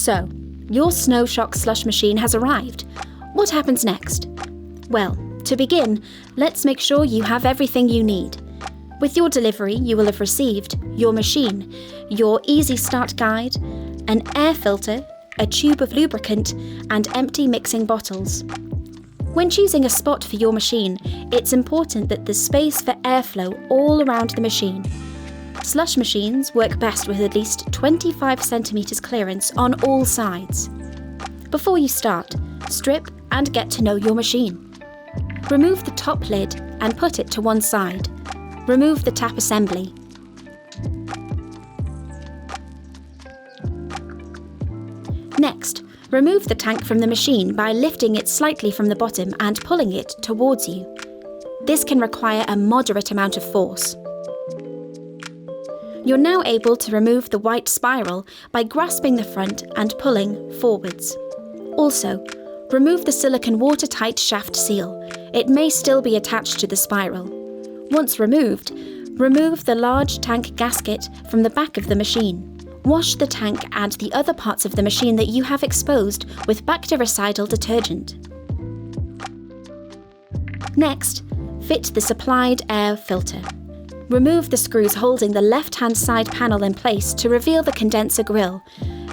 So, your Snowshock slush machine has arrived. What happens next? Well, to begin, let's make sure you have everything you need. With your delivery, you will have received your machine, your easy start guide, an air filter, a tube of lubricant, and empty mixing bottles. When choosing a spot for your machine, it's important that there's space for airflow all around the machine. Slush machines work best with at least 25 cm clearance on all sides. Before you start, strip and get to know your machine. Remove the top lid and put it to one side. Remove the tap assembly. Next, remove the tank from the machine by lifting it slightly from the bottom and pulling it towards you. This can require a moderate amount of force. You're now able to remove the white spiral by grasping the front and pulling forwards. Also, remove the silicone watertight shaft seal. It may still be attached to the spiral. Once removed, remove the large tank gasket from the back of the machine. Wash the tank and the other parts of the machine that you have exposed with bactericidal detergent. Next, fit the supplied air filter. Remove the screws holding the left-hand side panel in place to reveal the condenser grille.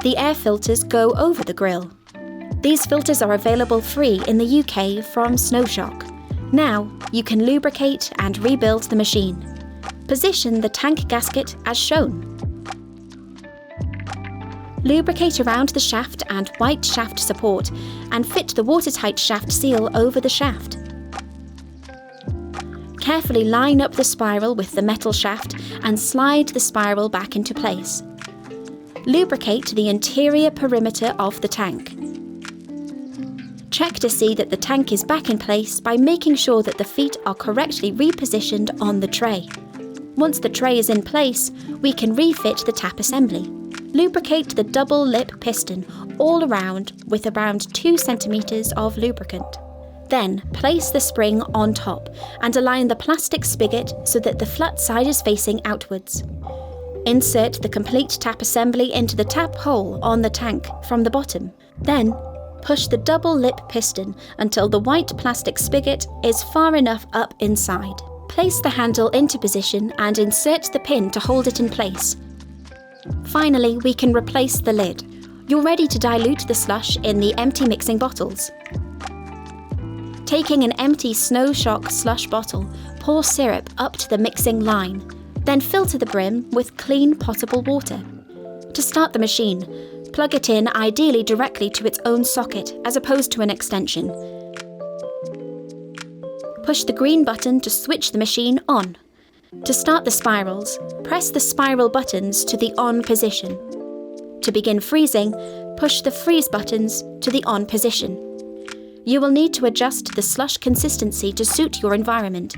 The air filters go over the grille. These filters are available free in the UK from Snowshock. Now, you can lubricate and rebuild the machine. Position the tank gasket as shown. Lubricate around the shaft and white shaft support and fit the watertight shaft seal over the shaft. Carefully line up the spiral with the metal shaft and slide the spiral back into place. Lubricate the interior perimeter of the tank. Check to see that the tank is back in place by making sure that the feet are correctly repositioned on the tray. Once the tray is in place, we can refit the tap assembly. Lubricate the double lip piston all around with around 2 cm of lubricant. Then place the spring on top and align the plastic spigot so that the flat side is facing outwards. Insert the complete tap assembly into the tap hole on the tank from the bottom. Then push the double lip piston until the white plastic spigot is far enough up inside. Place the handle into position and insert the pin to hold it in place. Finally, we can replace the lid. You're ready to dilute the slush in the empty mixing bottles. Taking an empty Snowshock slush bottle, pour syrup up to the mixing line. Then filter the brim with clean potable water. To start the machine, plug it in ideally directly to its own socket as opposed to an extension. Push the green button to switch the machine on. To start the spirals, press the spiral buttons to the on position. To begin freezing, push the freeze buttons to the on position. You will need to adjust the slush consistency to suit your environment.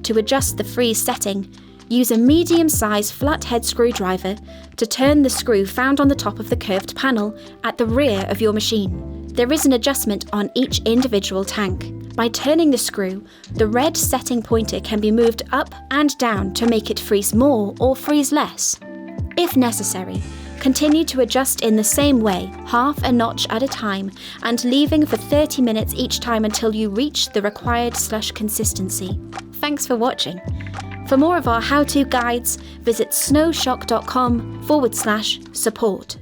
To adjust the freeze setting, use a medium-sized flathead screwdriver to turn the screw found on the top of the curved panel at the rear of your machine. There is an adjustment on each individual tank. By turning the screw, the red setting pointer can be moved up and down to make it freeze more or freeze less. If necessary, continue to adjust in the same way, half a notch at a time, and leaving for 30 minutes each time until you reach the required slush consistency. Thanks for watching. For more of our how-to guides, visit snowshock.com/support.